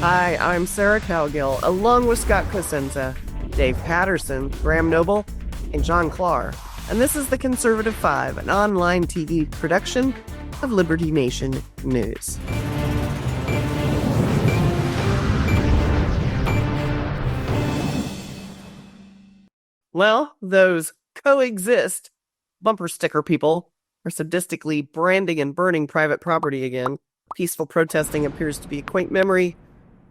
Hi, I'm Sarah Cowgill, along with Scott Cosenza, Dave Patterson, Graham Noble, and John Clark. And this is The Conservative Five, an online TV production of Liberty Nation News. Well, those coexist bumper sticker people are sadistically branding and burning private property again. Peaceful protesting appears to be a quaint memory.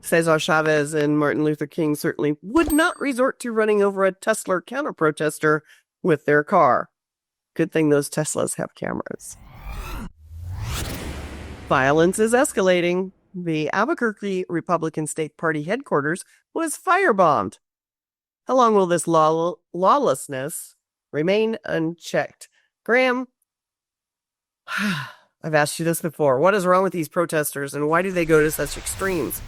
Cesar Chavez and Martin Luther King certainly would not resort to running over a Tesla counter-protester with their car. Good thing those Teslas have cameras. Violence is escalating. The Albuquerque Republican State Party headquarters was firebombed. How long will this lawlessness remain unchecked? Graham, I've asked you this before. What is wrong with these protesters and why do they go to such extremes?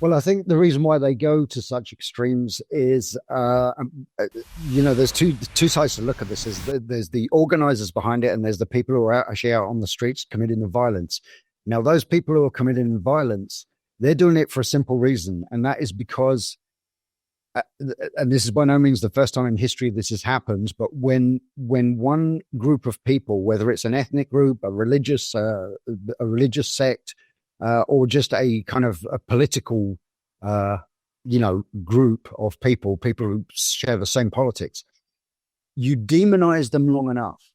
Well, I think the reason why they go to such extremes is, there's two sides to look at this. There's the organizers behind it, and there's the people who are actually out on the streets committing the violence. Now, those people who are committing the violence, they're doing it for a simple reason, and that is because, and this is by no means the first time in history this has happened, but when one group of people, whether it's an ethnic group, a religious sect, or just a kind of a political, group of people who share the same politics, you demonize them long enough.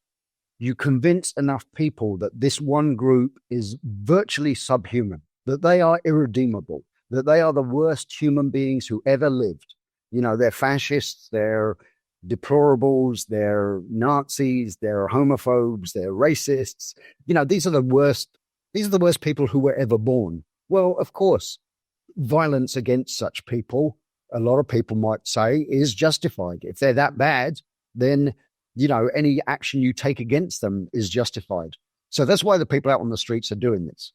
You convince enough people that this one group is virtually subhuman, that they are irredeemable, that they are the worst human beings who ever lived. They're fascists, they're deplorables, they're Nazis, they're homophobes, they're racists. These are the worst people who were ever born. Well, of course, violence against such people, a lot of people might say, is justified. If they're that bad, then, any action you take against them is justified. So that's why the people out on the streets are doing this.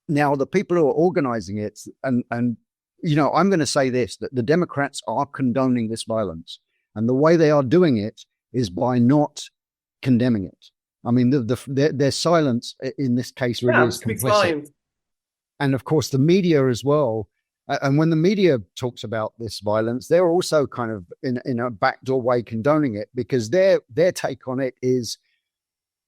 Now, the people who are organizing it, and I'm going to say this, that the Democrats are condoning this violence. And the way they are doing it is by not condemning it. I mean, their silence in this case really is complicit. And of course, the media as well. And when the media talks about this violence, they're also kind of in a backdoor way condoning it, because their take on it is,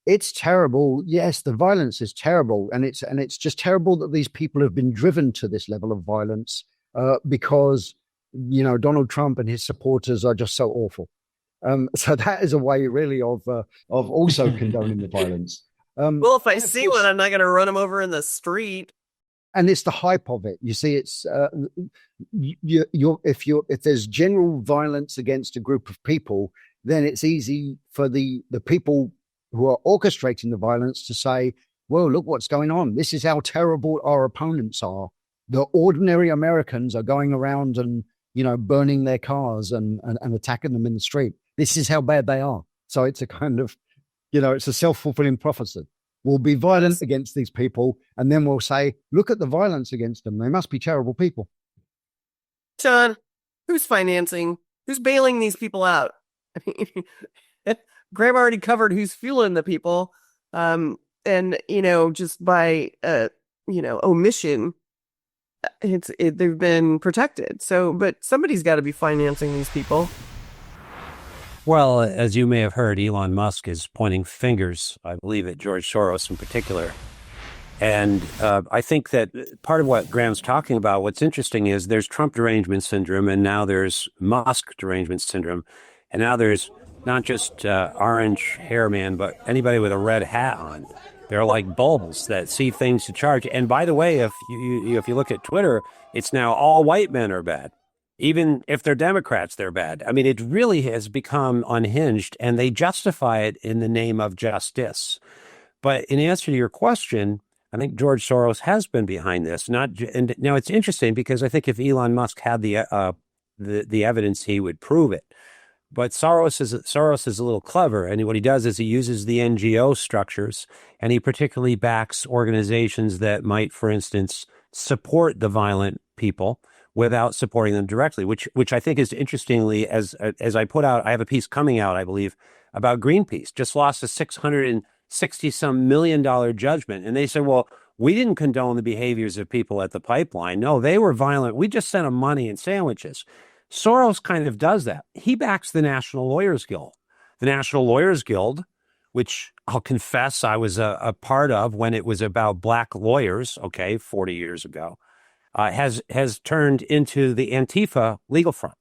it's terrible. Yes, the violence is terrible. And it's just terrible that these people have been driven to this level of violence because, Donald Trump and his supporters are just so awful. So that is a way really of also condoning the violence. Well, if I see one, I'm not going to run them over in the street. And it's the hype of it. You see, it's if there's general violence against a group of people, then it's easy for the people who are orchestrating the violence to say, well, look what's going on. This is how terrible our opponents are. The ordinary Americans are going around and, burning their cars and attacking them in the street. This is how bad they are. So it's a kind of, it's a self-fulfilling prophecy. We'll be violent against these people, and then we'll say, look at the violence against them. They must be terrible people. John, who's financing? Who's bailing these people out? I mean, Graham already covered who's fueling the people. And, just by, omission, they've been protected. So, but somebody's got to be financing these people. Well, as you may have heard, Elon Musk is pointing fingers, I believe, at George Soros in particular. And I think that part of what Graham's talking about, what's interesting is there's Trump derangement syndrome, and now there's Musk derangement syndrome. And now there's not just orange hair man, but anybody with a red hat on. They're like bulbs that see things to charge. And by the way, if you look at Twitter, it's now all white men are bad. Even if they're Democrats, they're bad. I mean, it really has become unhinged, and they justify it in the name of justice. But in answer to your question, I think George Soros has been behind this. And now it's interesting because I think if Elon Musk had the evidence, he would prove it. But Soros is a little clever, and what he does is he uses the NGO structures, and he particularly backs organizations that might, for instance, support the violent people without supporting them directly, which I think is interestingly, as I put out, I have a piece coming out, I believe, about Greenpeace, just lost a $660 some million judgment. And they said, well, We didn't condone the behaviors of people at the pipeline. No, they were violent. We just sent them money and sandwiches. Soros kind of does that. He backs the National Lawyers Guild. The National Lawyers Guild, which I'll confess I was a part of when it was about black lawyers, 40 years ago, has turned into the Antifa legal front.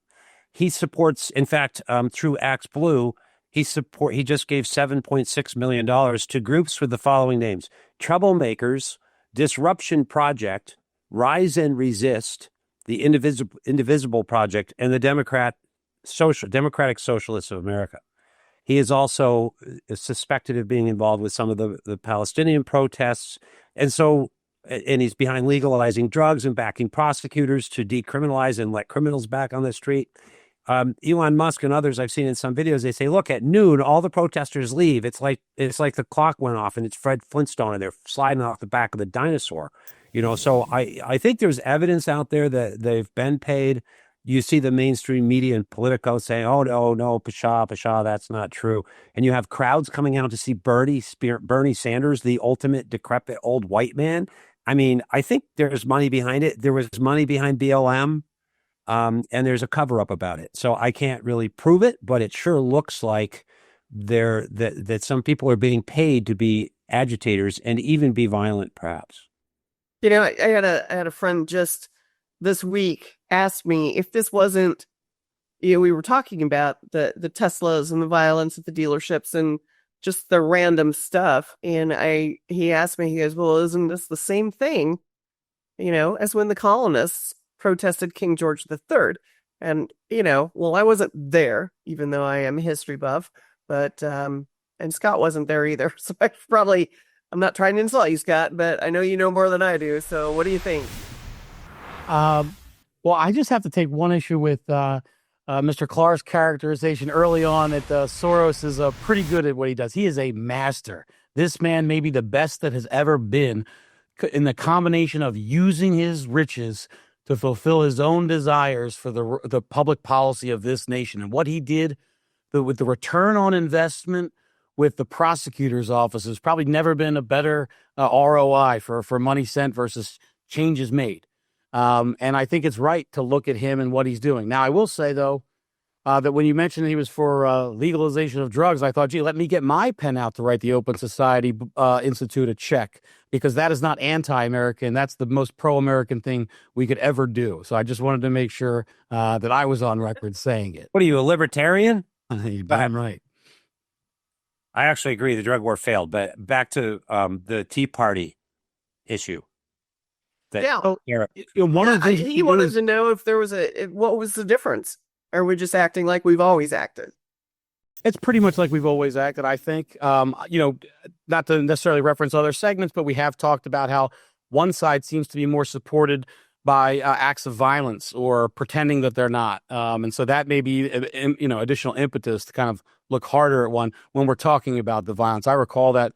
He supports, in fact, through Axe Blue, he just gave $7.6 million to groups with the following names: Troublemakers, Disruption Project, Rise and Resist, the Indivisible Project, and the Democratic Socialists of America. He is also suspected of being involved with some of the Palestinian protests. And he's behind legalizing drugs and backing prosecutors to decriminalize and let criminals back on the street. Elon Musk and others I've seen in some videos, they say, look, at noon, all the protesters leave. It's like the clock went off and it's Fred Flintstone and they're sliding off the back of the dinosaur. So I think there's evidence out there that they've been paid. You see the mainstream media and Politico saying, oh, no, Pasha, that's not true. And you have crowds coming out to see Bernie Sanders, the ultimate decrepit old white man. I mean, I think there's money behind it. There was money behind BLM. And there's a cover up about it. So I can't really prove it, but it sure looks like that some people are being paid to be agitators and even be violent, perhaps. I had a friend just this week ask me if this wasn't, we were talking about the Teslas and the violence at the dealerships and just the random stuff. And he asked me, he goes, well, isn't this the same thing, as when the colonists protested King George III? And, well, I wasn't there, even though I am a history buff, but, and Scott wasn't there either. So I'm not trying to insult you, Scott, but I know you know more than I do. So what do you think? Well, I just have to take one issue with Mr. Clark's characterization early on that Soros is pretty good at what he does. He is a master. This man may be the best that has ever been in the combination of using his riches to fulfill his own desires for the public policy of this nation. And what he did with the return on investment with the prosecutor's office has probably never been a better ROI for money sent versus changes made. And I think it's right to look at him and what he's doing. Now, I will say, though, that when you mentioned he was for legalization of drugs, I thought, gee, let me get my pen out to write the Open Society Institute a check, because that is not anti-American. That's the most pro-American thing we could ever do. So I just wanted to make sure that I was on record saying it. What are you, a libertarian? I'm right. I actually agree the drug war failed, but back to the Tea Party issue. One of the things he wanted to know if there was what was the difference? Or are we just acting like we've always acted? It's pretty much like we've always acted, I think. Not to necessarily reference other segments, but we have talked about how one side seems to be more supported by acts of violence or pretending that they're not. And so that may be, additional impetus to kind of look harder at one when we're talking about the violence. I recall that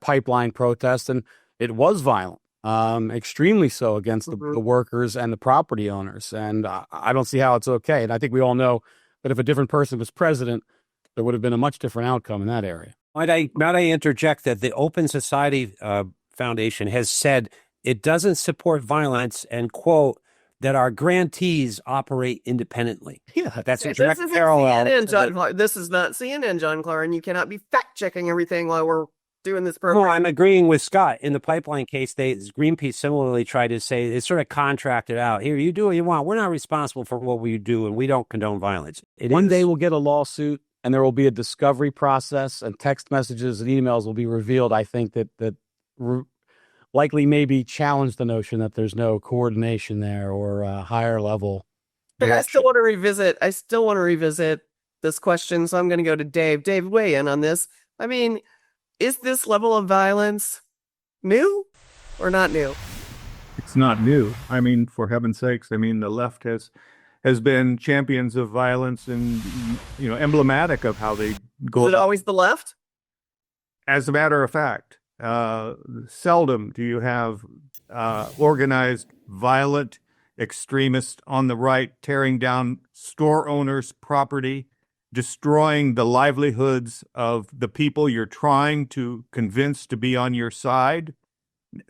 pipeline protest, and it was violent. Extremely so against the workers and the property owners. And I don't see how it's okay. And I think we all know that if a different person was president, there would have been a much different outcome in that area. Might I interject that the Open Society Foundation has said it doesn't support violence and, quote, that our grantees operate independently. Yeah, that's a direct parallel. This is not CNN, John Clark, and you cannot be fact-checking everything while we're doing this program. No, I'm agreeing with Scott. In the pipeline case, Greenpeace similarly tried to say it's sort of contracted out. Here, you do what you want. We're not responsible for what we do, and we don't condone violence. One day we'll get a lawsuit, and there will be a discovery process, and text messages and emails will be revealed. I think that likely maybe challenge the notion that there's no coordination there or a higher level. I still want to revisit this question, so I'm going to go to Dave. Dave, weigh in on this. I mean, is this level of violence new or not new? It's not new. I mean, for heaven's sakes, the left has been champions of violence and, emblematic of how they go. Is it always the left? As a matter of fact, seldom do you have organized, violent extremists on the right tearing down store owners' property, destroying the livelihoods of the people you're trying to convince to be on your side.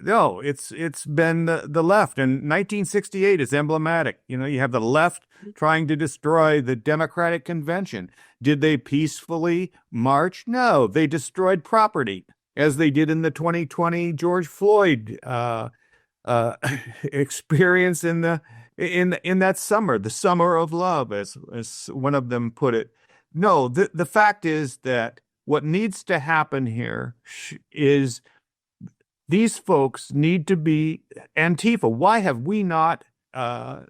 No, it's been the left, and 1968 is emblematic. You have the left trying to destroy the Democratic Convention. Did they peacefully march? No, they destroyed property, as they did in the 2020 George Floyd experience in that summer, the summer of love, as one of them put it. No, the fact is that what needs to happen here is these folks need to be Antifa. Why have we not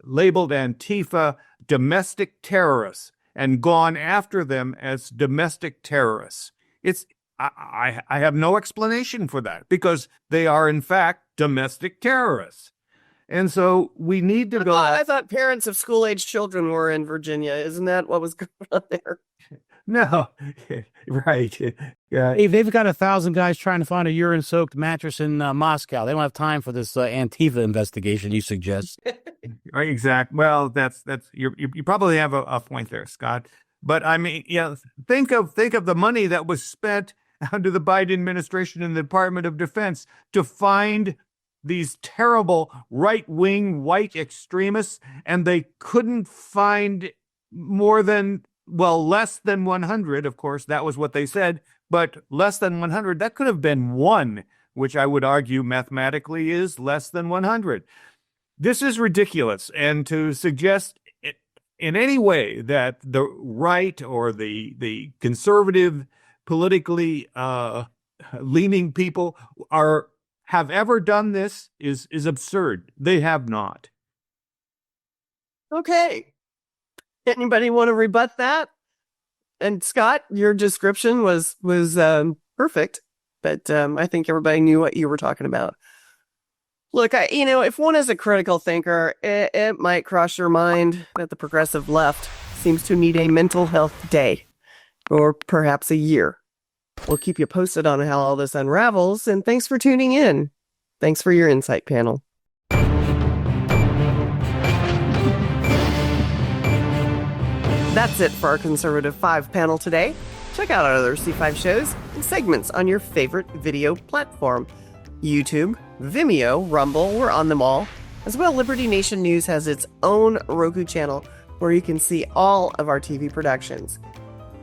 labeled Antifa domestic terrorists and gone after them as domestic terrorists? I have no explanation for that, because they are in fact domestic terrorists. And so we need to go. I thought parents of school-age children were in Virginia. Isn't that what was going on there? No, right. If they've got 1,000 guys trying to find a urine-soaked mattress in Moscow, they don't have time for this Antifa investigation you suggest. Right, exactly. Well, that's you probably have a point there, Scott. But I mean, think of the money that was spent under the Biden administration in the Department of Defense to find these terrible right-wing white extremists, and they couldn't find less than 100. Of course, that was what they said, but less than 100. That could have been one, which I would argue mathematically is less than 100. This is ridiculous. And to suggest in any way that the right or the conservative, politically leaning people have ever done this is absurd. They have not. Okay. Anybody want to rebut that? And Scott, your description was perfect, but I think everybody knew what you were talking about. Look, if one is a critical thinker, it might cross your mind that the progressive left seems to need a mental health day, or perhaps a year. We'll keep you posted on how all this unravels, and thanks for tuning in. Thanks for your insight, panel. That's it for our Conservative 5 panel today. Check out our other C5 shows and segments on your favorite video platform. YouTube, Vimeo, Rumble, we're on them all. As well, Liberty Nation News has its own Roku channel where you can see all of our TV productions.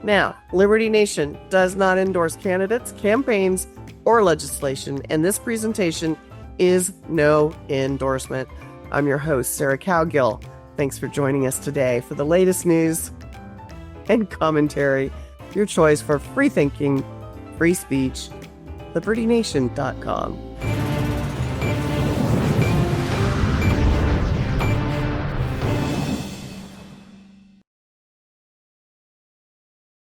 Now, Liberty Nation does not endorse candidates, campaigns, or legislation, and this presentation is no endorsement. I'm your host, Sarah Cowgill. Thanks for joining us today for the latest news and commentary. Your choice for free thinking, free speech, libertynation.com.